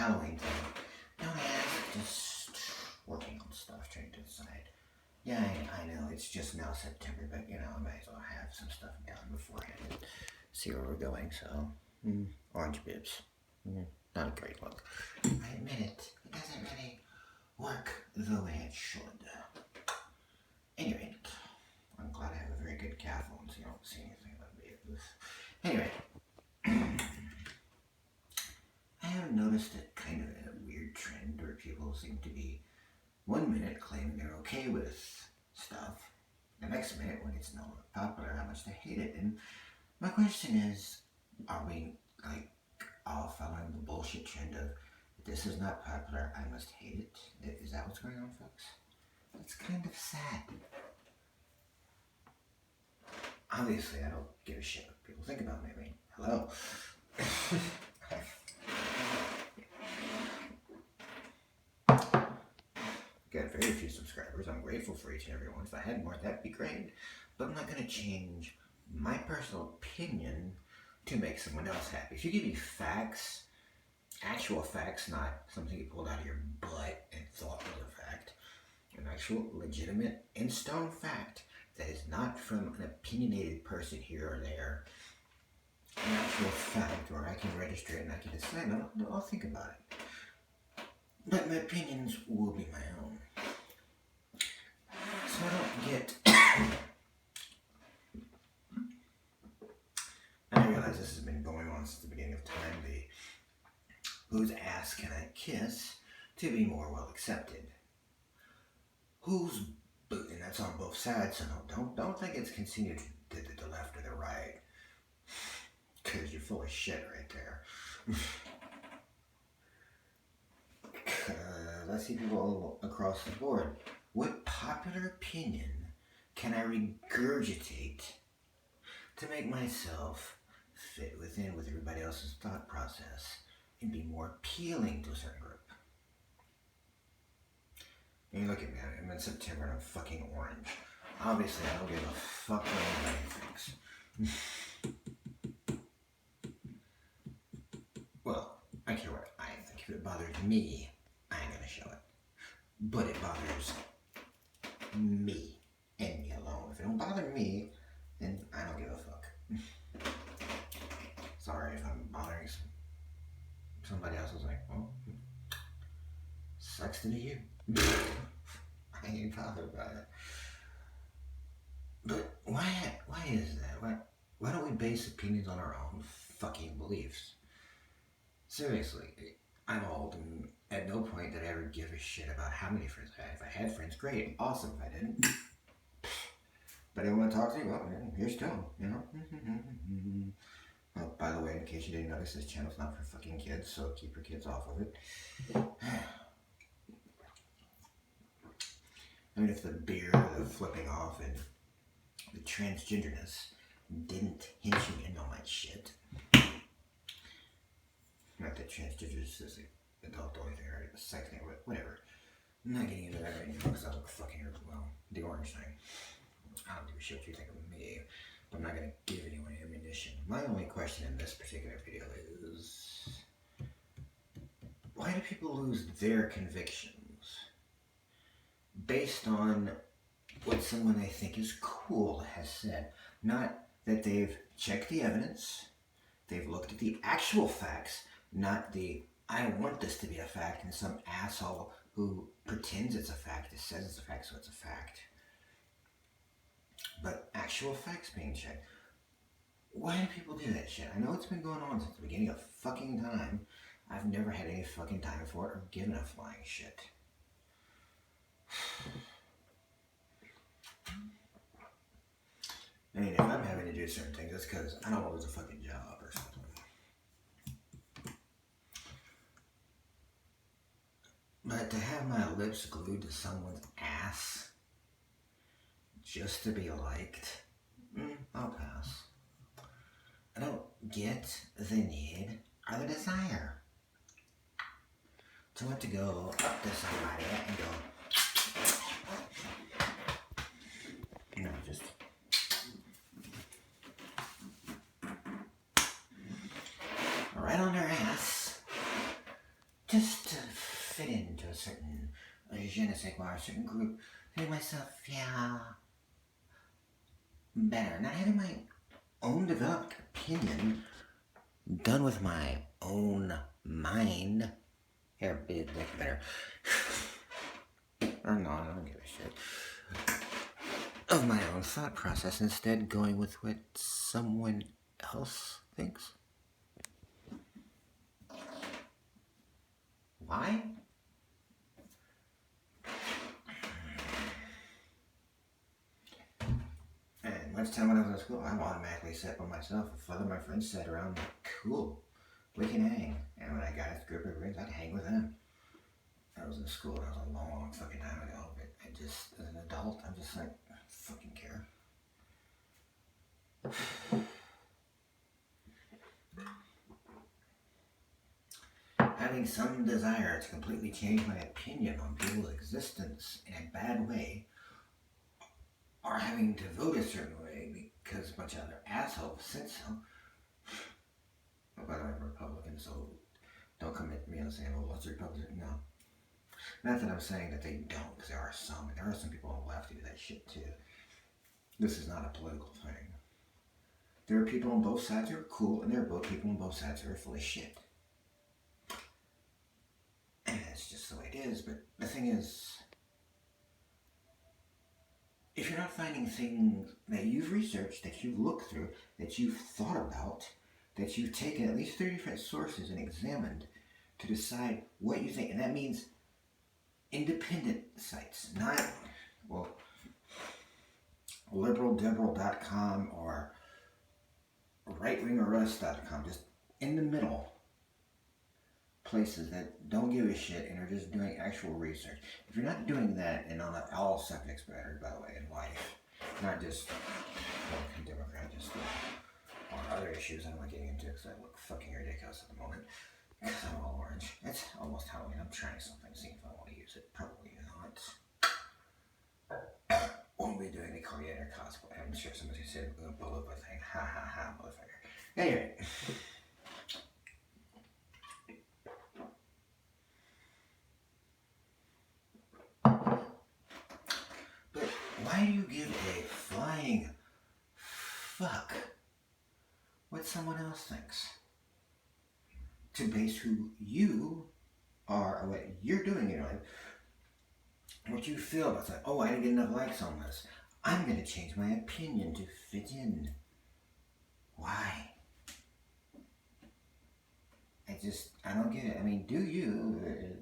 Halloween thing. Don't ask, just working on stuff, trying to decide. Yeah, I know, it's just now September, but I might as well have some stuff done beforehand and see where we're going, so. Orange bibs. Not a great look. I admit it doesn't really work the way it should. Anyway, I'm glad I have a very good calf on, so you don't see anything about me. Anyway, I have noticed a kind of a weird trend where people seem to be 1 minute claiming they're okay with stuff, the next minute when it's no longer popular, how much they hate it. And my question is, are we all following the bullshit trend of this is not popular, I must hate it? Is that what's going on, folks? It's kind of sad. Obviously, I don't give a shit what people think about me. I mean, hello. Got very few subscribers. I'm grateful for each and every one. If I had more, that'd be great. But I'm not going to change my personal opinion to make someone else happy. If you give me facts, actual facts, not something you pulled out of your butt and thought was a fact, an actual legitimate in stone fact that is not from an opinionated person here or there, an actual fact where I can register it and I can decide, I'll think about it. But my opinions will be my own. So I don't get... I realize this has been going on since the beginning of time, the whose ass can I kiss to be more well accepted. Who's booting? That's on both sides, so don't think it's continued to the left or the right. Because you're full of shit right there. I see people all across the board. What popular opinion can I regurgitate to make myself fit within with everybody else's thought process and be more appealing to a certain group? I mean, look at me, I'm in September and I'm fucking orange. Obviously, I don't give a fuck what anybody thinks. Well, I care what I think. If it bothers me, I ain't gonna show it. But it bothers me and me alone. If it don't bother me, then I don't give a fuck. Sorry if I'm bothering somebody else. Is like, well, sucks to be you. I ain't bothered by it. But why is that? Why don't we base opinions on our own fucking beliefs? Seriously, I'm old and at no point did I ever give a shit about how many friends I had. If I had friends, great, awesome. If I didn't, but I want to talk to you, well, here's to them, Well, by the way, in case you didn't notice, this channel's not for fucking kids, so keep your kids off of it. I mean, if the beer, the flipping off, and the transgenderness didn't hinge me into my shit. Not that transgenderness is an adult only thing, or a sex thing, but whatever. I'm not getting into that right now because I look fucking, well, the orange thing. I don't give a shit what you think of me, but I'm not going to give anyone ammunition. My only question in this particular video is, why do people lose their convictions based on what someone they think is cool has said? Not that they've checked the evidence, they've looked at the actual facts, not the, I want this to be a fact, and some asshole who pretends it's a fact, it says it's a fact, so it's a fact. But actual facts being checked. Why do people do that shit? I know it's been going on since the beginning of fucking time. I've never had any fucking time for it or given a flying shit. I mean, if I'm having to do certain things, it's because I don't want to lose a fucking job or something. But to have my lips glued to someone's ass just to be liked, I'll pass. I don't get the need or the desire to want to go up to somebody and go, just right on their ass just to fit into a certain je ne sais quoi, a certain group, feeling myself, yeah, better. Not having my own developed opinion done with my own mind. Here, be like better. Or not, I don't give a shit. Of my own thought process, instead going with what someone else thinks. Why? And much time when I was in school, I'm automatically set by myself. If other my friends sat around, like, cool, we can hang. And when I got a group of friends, I'd hang with them. I was in school, that was a long fucking time ago, but I just, as an adult, I'm just like, I don't fucking care. Having some desire to completely change my opinion on people's existence in a bad way, or having to vote a certain way because a bunch of other assholes said so. Oh, by the way, I'm Republican, so don't come at me and say, oh, what's Republican? No. Not that I'm saying that they don't, because there are some, and there are some people on the left who do that shit too. This is not a political thing. There are people on both sides who are cool, and there are both people on both sides who are full of shit. And it's just the way it is, but the thing is, if you're not finding things that you've researched, that you've looked through, that you've thought about, that you've taken at least 3 different sources and examined to decide what you think, and that means independent sites, not, well, liberaldemoral.com or rightwingerus.com, just in the middle places that don't give a shit and are just doing actual research. If you're not doing that, and on all subjects matter, by the way, in life, not just Republican, Democrat, just on other issues I don't like getting into because I look fucking ridiculous at the moment because I'm all orange. It's almost Halloween. I'm trying something, see if I want to use it. Probably not. Won't be doing the Korean cosplay. I'm sure somebody said Bulova thing. Ha ha ha, motherfucker. Anyway. But why do you give a flying fuck what someone else thinks? To base who you are, or what you're doing in your life, what you feel about that. Oh, I didn't get enough likes on this. I'm going to change my opinion to fit in. Why? I don't get it. I mean, do you?